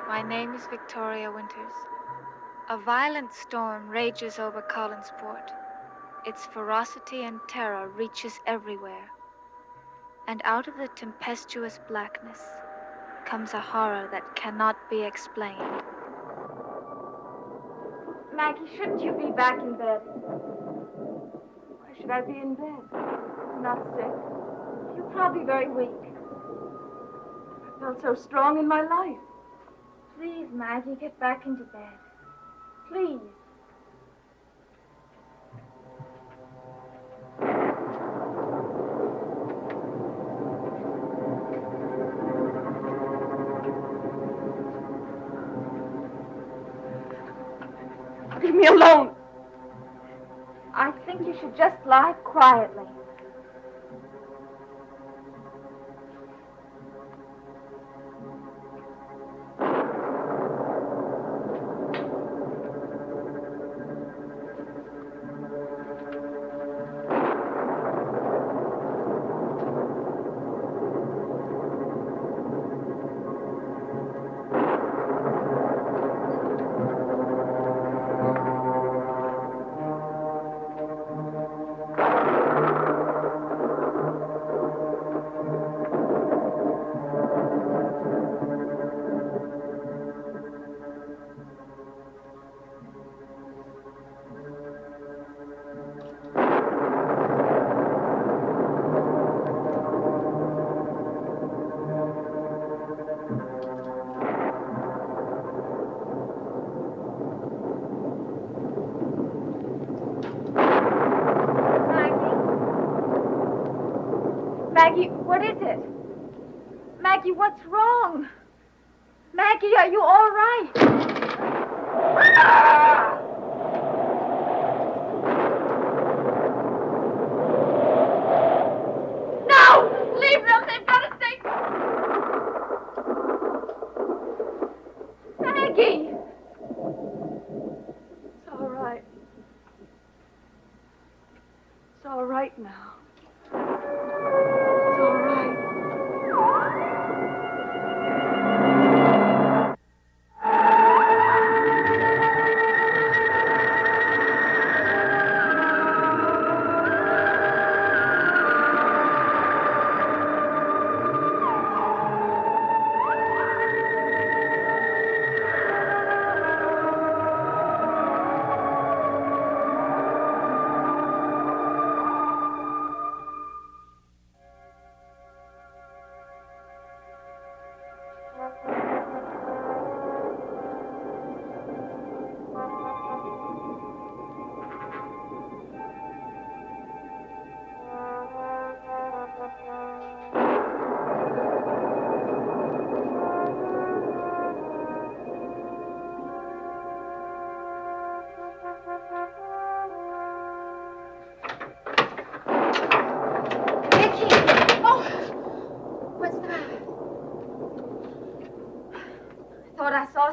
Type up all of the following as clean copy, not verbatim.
My name is Victoria Winters. A violent storm rages over Collinsport. Its ferocity and terror reaches everywhere. And out of the tempestuous blackness comes a horror that cannot be explained. Maggie, shouldn't you be back in bed? Why should I be in bed? I'm not sick. You're probably very weak. I felt so strong in my life. Please, Maggie, get back into bed. Please. Leave me alone. I think you should just lie quietly. Maggie, what is it? Maggie, what's wrong? Maggie, are you all right? No! Leave them! They've got to stay... Maggie! It's all right. It's all right now. It's all right.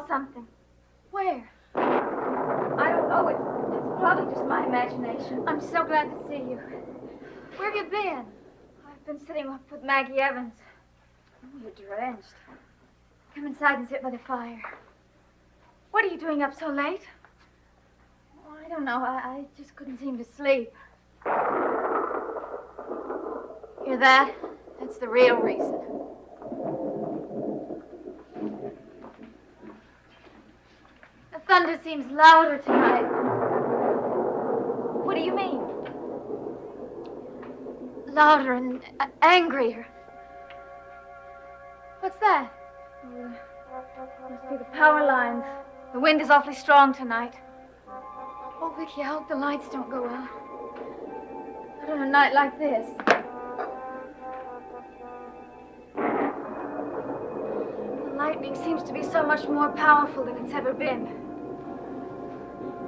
Something. Where? I don't know. It's probably just my imagination. I'm so glad to see you. Where have you been? I've been sitting up with Maggie Evans. Oh, you're drenched. Come inside and sit by the fire. What are you doing up so late? Oh, I don't know. I just couldn't seem to sleep. Hear that? That's the real reason. Thunder seems louder tonight. What do you mean? Louder and angrier. What's that? Must be the power lines. The wind is awfully strong tonight. Oh, Vicky, I hope the lights don't go out. Not on a night like this. The lightning seems to be so much more powerful than it's ever been.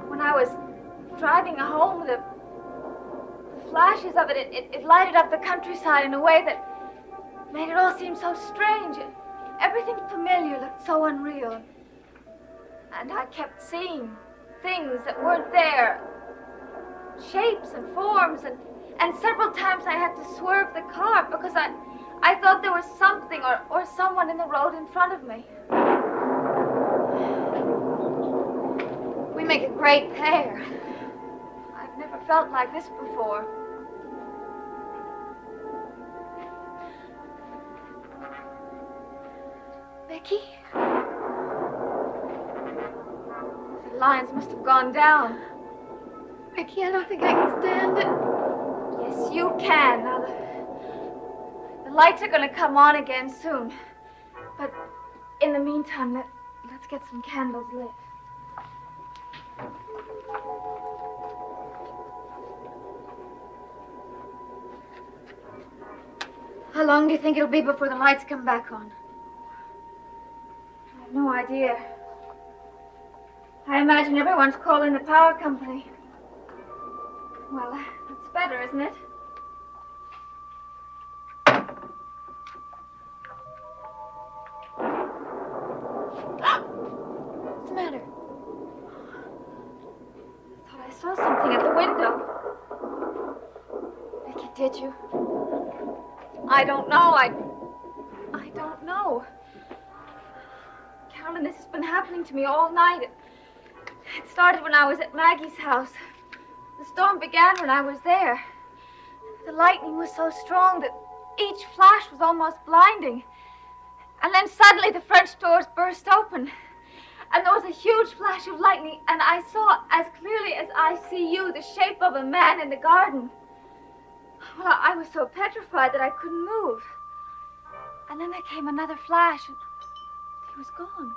When I was driving home, the flashes of it lighted up the countryside in a way that made it all seem so strange. Everything familiar looked so unreal. And I kept seeing things that weren't there. Shapes and forms, and several times I had to swerve the car because I thought there was something or someone in the road in front of me. We make a great pair. I've never felt like this before. Becky? The lions must have gone down. Becky, I don't think I can stand it. Yes, you can. Now, the lights are going to come on again soon. But in the meantime, let's get some candles lit. How long do you think it'll be before the lights come back on? I have no idea. I imagine everyone's calling the power company. Well, that's better, isn't it? What's the matter? I thought I saw something at the window. Vicky, did you? I don't know. I don't know. Carolyn, this has been happening to me all night. It started when I was at Maggie's house. The storm began when I was there. The lightning was so strong that each flash was almost blinding. And then suddenly the French doors burst open. And there was a huge flash of lightning, and I saw as clearly as I see you the shape of a man in the garden. Well, I was so petrified that I couldn't move. And then there came another flash, and he was gone.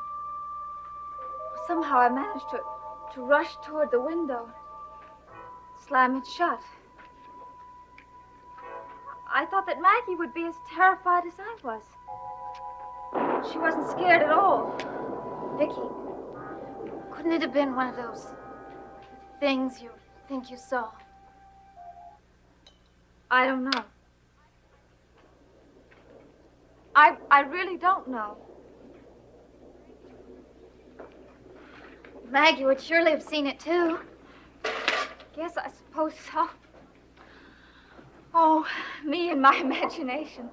Somehow I managed to rush toward the window, slam it shut. I thought that Maggie would be as terrified as I was. She wasn't scared at all. Vicky, couldn't it have been one of those things you think you saw? I don't know. I really don't know. Maggie would surely have seen it, too. Yes, I suppose so. Oh, me and my imagination.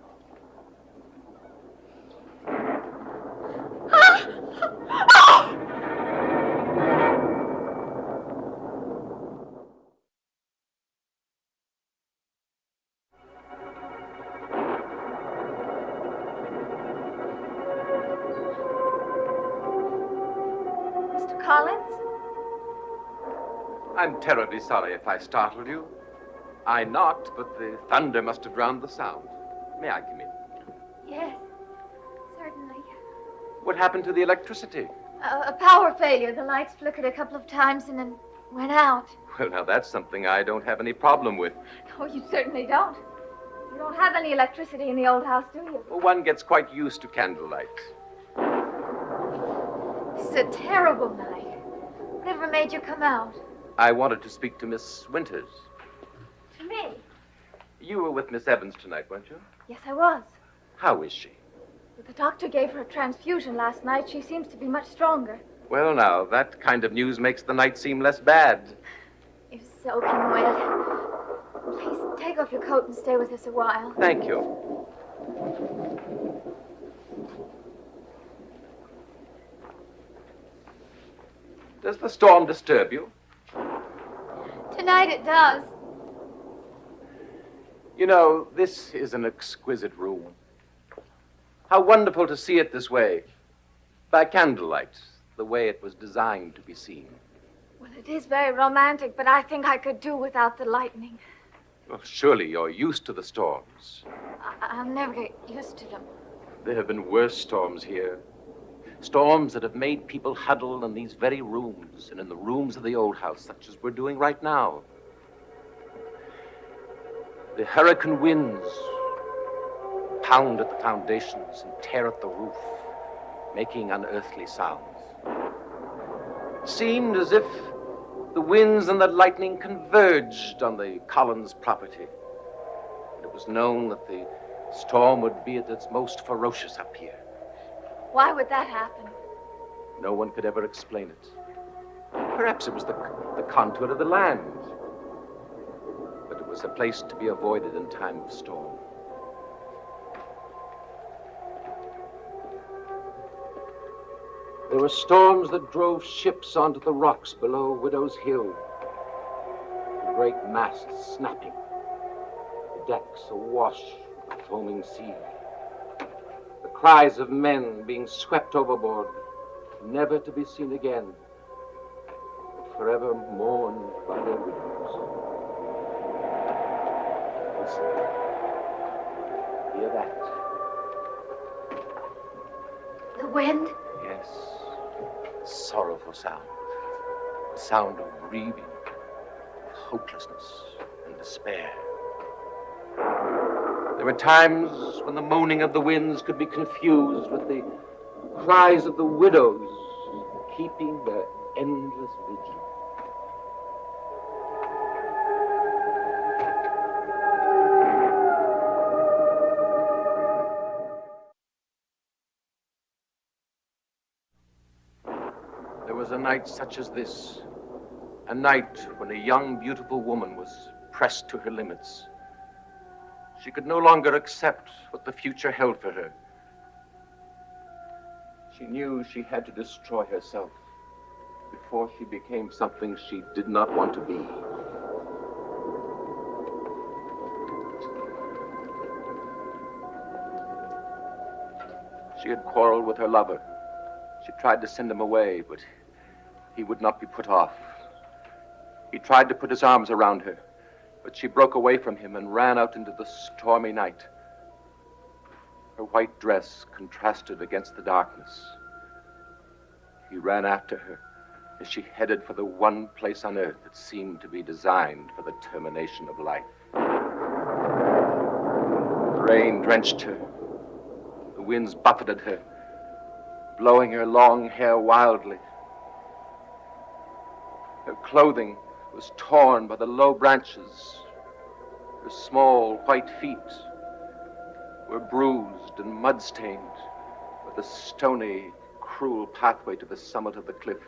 Mr. Collins? I'm terribly sorry if I startled you. I knocked, but the thunder must have drowned the sound. May I come in? Yes, certainly. What happened to the electricity? A power failure. The lights flickered a couple of times and then went out. Well, now that's something I don't have any problem with. No, you certainly don't. You don't have any electricity in the old house, do you? Well, one gets quite used to candlelight. This is a terrible night. Whatever made you come out? I wanted to speak to Miss Winters. To me? You were with Miss Evans tonight, weren't you? Yes, I was. How is she? The doctor gave her a transfusion last night. She seems to be much stronger. Well, now, that kind of news makes the night seem less bad. You're soaking wet. Please, take off your coat and stay with us a while. Thank you. Does the storm disturb you? Tonight it does. You know, this is an exquisite room. How wonderful to see it this way, by candlelight, the way it was designed to be seen. Well, it is very romantic, but I think I could do without the lightning. Well, surely you're used to the storms. I'll never get used to them. There have been worse storms here. Storms that have made people huddle in these very rooms and in the rooms of the old house, such as we're doing right now. The hurricane winds pound at the foundations and tear at the roof, making unearthly sounds. It seemed as if the winds and the lightning converged on the Collins property. And it was known that the storm would be at its most ferocious up here. Why would that happen? No one could ever explain it. Perhaps it was the contour of the land. But it was a place to be avoided in time of storm. There were storms that drove ships onto the rocks below Widow's Hill. The great masts snapping, the decks awash with the foaming sea. The cries of men being swept overboard, never to be seen again, but forever mourned by their widows. Listen. Hear that? The wind? Yes. Sorrowful sound. The sound of grieving, of hopelessness and despair. There were times when the moaning of the winds could be confused with the cries of the widows keeping their endless vigil. There was a night such as this, a night when a young, beautiful woman was pressed to her limits. She could no longer accept what the future held for her. She knew she had to destroy herself before she became something she did not want to be. She had quarreled with her lover. She tried to send him away, but he would not be put off. He tried to put his arms around her, but she broke away from him and ran out into the stormy night. Her white dress contrasted against the darkness. He ran after her as she headed for the one place on earth that seemed to be designed for the termination of life. The rain drenched her. The winds buffeted her, blowing her long hair wildly. Her clothing was torn by the low branches. Her small white feet were bruised and mud-stained with the stony, cruel pathway to the summit of the cliff.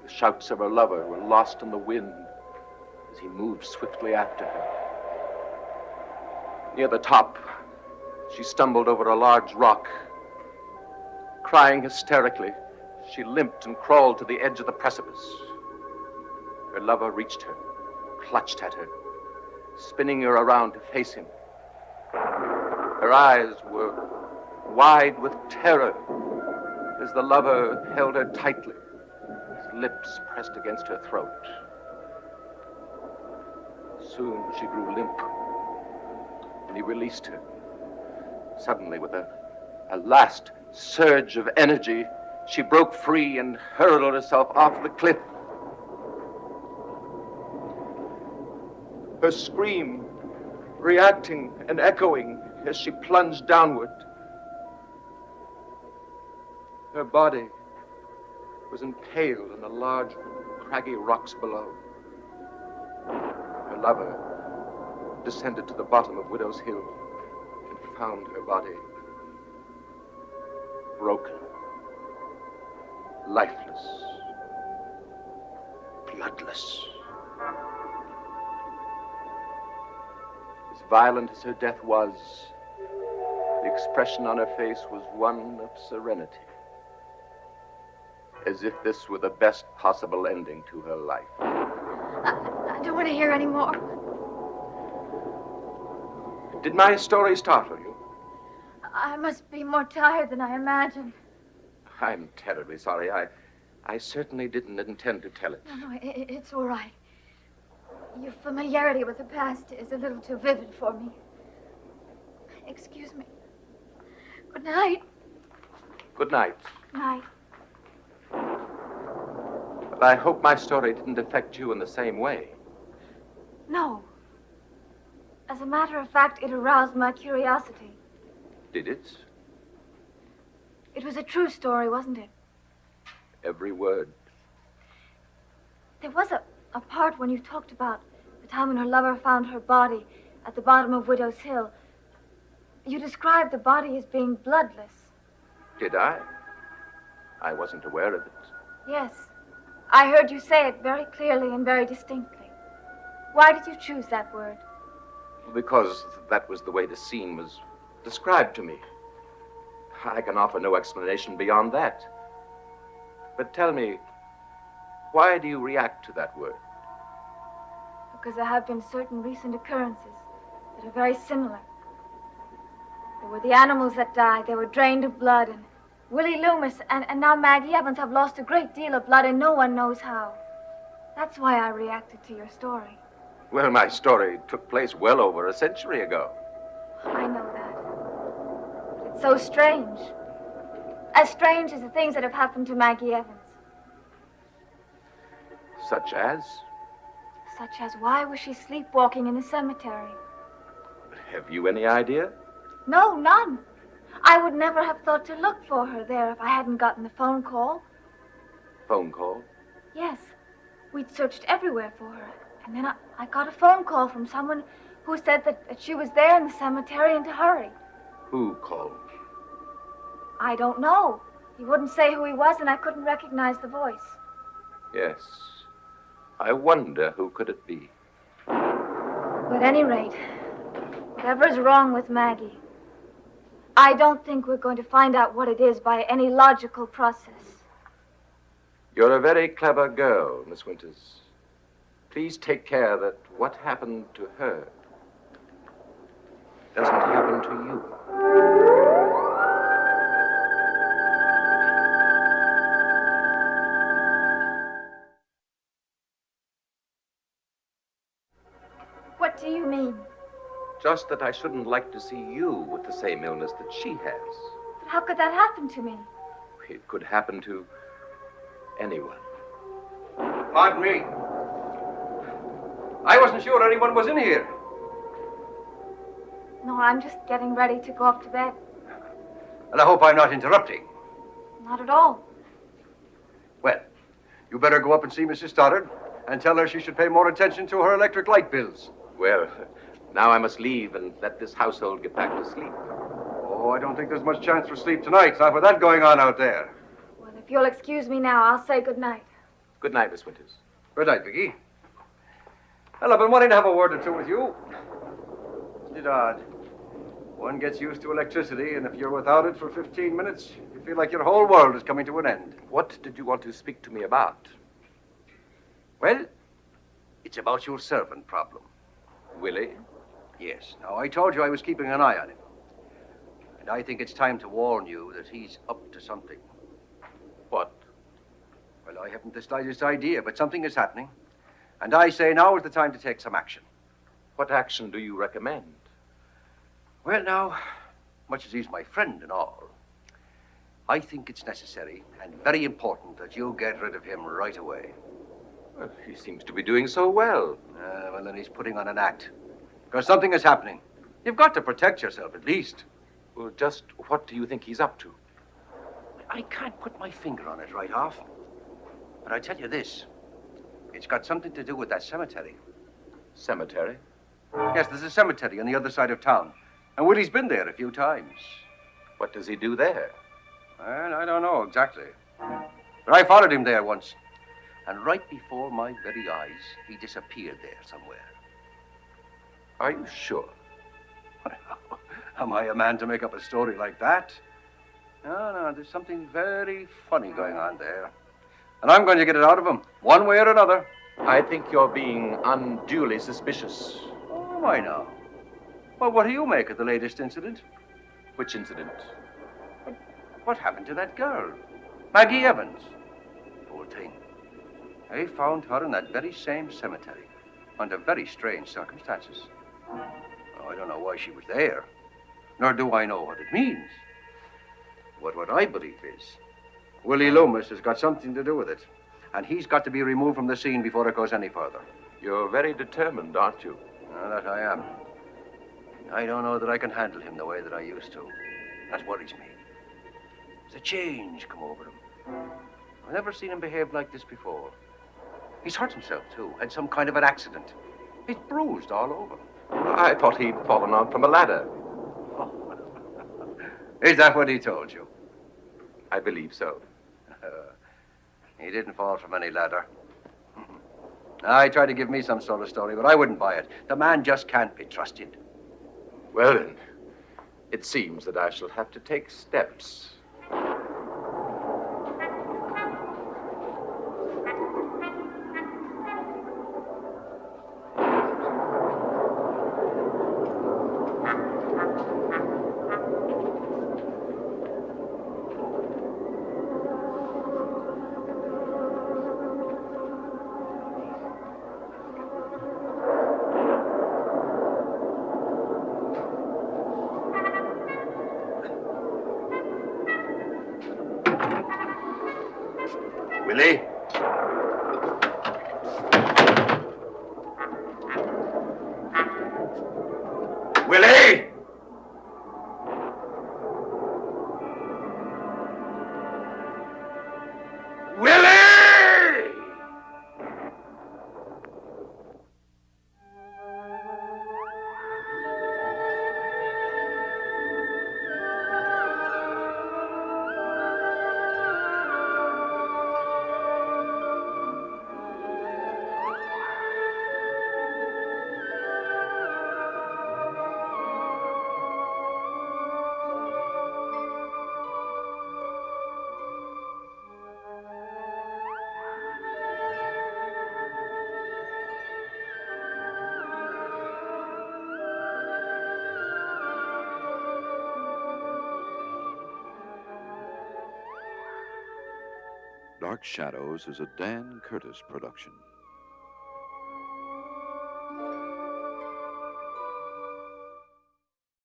The shouts of her lover were lost in the wind as he moved swiftly after her. Near the top, she stumbled over a large rock. Crying hysterically, she limped and crawled to the edge of the precipice. Her lover reached her, clutched at her, spinning her around to face him. Her eyes were wide with terror as the lover held her tightly, his lips pressed against her throat. Soon she grew limp, and he released her. Suddenly, with a last surge of energy, she broke free and hurled herself off the cliff. Her scream reacting and echoing as she plunged downward. Her body was impaled on the large, craggy rocks below. Her lover descended to the bottom of Widow's Hill and found her body broken, lifeless, bloodless. As violent as her death was, the expression on her face was one of serenity, as if this were the best possible ending to her life. I don't want to hear any more. Did my story startle you? I must be more tired than I imagined. I'm terribly sorry. I certainly didn't intend to tell it. No, it's all right. Your familiarity with the past is a little too vivid for me. Excuse me. Good night. Good night. Night. But I hope my story didn't affect you in the same way. No. As a matter of fact, it aroused my curiosity. Did it? It was a true story, wasn't it? Every word. There was a part when you talked about the time when her lover found her body at the bottom of Widow's Hill. You described the body as being bloodless. Did I? I wasn't aware of it. Yes. I heard you say it very clearly and very distinctly. Why did you choose that word? Because that was the way the scene was described to me. I can offer no explanation beyond that. But tell me, why do you react to that word? Because there have been certain recent occurrences that are very similar. There were the animals that died. They were drained of blood. And Willie Loomis and now Maggie Evans have lost a great deal of blood, and no one knows how. That's why I reacted to your story. Well, my story took place well over a century ago. I know that. But it's so strange. As strange as the things that have happened to Maggie Evans. Such as? Such as, why was she sleepwalking in the cemetery? Have you any idea? No, none. I would never have thought to look for her there if I hadn't gotten the phone call. Phone call? Yes. We'd searched everywhere for her. And then I got a phone call from someone who said that she was there in the cemetery and to hurry. Who called? I don't know. He wouldn't say who he was, and I couldn't recognize the voice. Yes. I wonder who could it be? But at any rate, whatever's wrong with Maggie, I don't think we're going to find out what it is by any logical process. You're a very clever girl, Miss Winters. Please take care that what happened to her doesn't happen to you. What do you mean? Just that I shouldn't like to see you with the same illness that she has. But how could that happen to me? It could happen to anyone. Pardon me. I wasn't sure anyone was in here. No, I'm just getting ready to go up to bed. And I hope I'm not interrupting. Not at all. Well, you better go up and see Mrs. Stoddard and tell her she should pay more attention to her electric light bills. Well, now I must leave and let this household get back to sleep. Oh, I don't think there's much chance for sleep tonight, not with that going on out there. Well, if you'll excuse me now, I'll say good night. Good night, Miss Winters. Good night, Vicky. Well, I've been wanting to have a word or two with you. Isn't it odd? One gets used to electricity, and if you're without it for 15 minutes, you feel like your whole world is coming to an end. What did you want to speak to me about? Well, it's about your servant problem. Willie? Yes. Now, I told you I was keeping an eye on him. And I think it's time to warn you that he's up to something. What? Well, I haven't the slightest idea, but something is happening. And I say now is the time to take some action. What action do you recommend? Well, now, much as he's my friend and all, I think it's necessary and very important that you get rid of him right away. Well, he seems to be doing so well. Well, then he's putting on an act. Because something is happening. You've got to protect yourself, at least. Well, just what do you think he's up to? I can't put my finger on it right off. But I tell you this. It's got something to do with that cemetery. Cemetery? Yes, there's a cemetery on the other side of town. And Willie's been there a few times. What does he do there? Well, I don't know exactly. But I followed him there once. And right before my very eyes, he disappeared there somewhere. Are you sure? Am I a man to make up a story like that? No, there's something very funny going on there. And I'm going to get it out of him, one way or another. I think you're being unduly suspicious. Oh, am I now? Well, what do you make of the latest incident? Which incident? What happened to that girl? Maggie Evans. Poor thing. They found her in that very same cemetery, under very strange circumstances. Oh, I don't know why she was there, nor do I know what it means. But what I believe is, Willie Loomis has got something to do with it, and he's got to be removed from the scene before it goes any further. You're very determined, aren't you? That I am. I don't know that I can handle him the way that I used to. That worries me. There's a change come over him. I've never seen him behave like this before. He's hurt himself, too. Had some kind of an accident. He's bruised all over. I thought he'd fallen out from a ladder. Oh. Is that what he told you? I believe so. He didn't fall from any ladder. I tried to give me some sort of story, but I wouldn't buy it. The man just can't be trusted. Well, then, It seems that I shall have to take steps. Willie? Willie! Willie! Dark Shadows is a Dan Curtis production.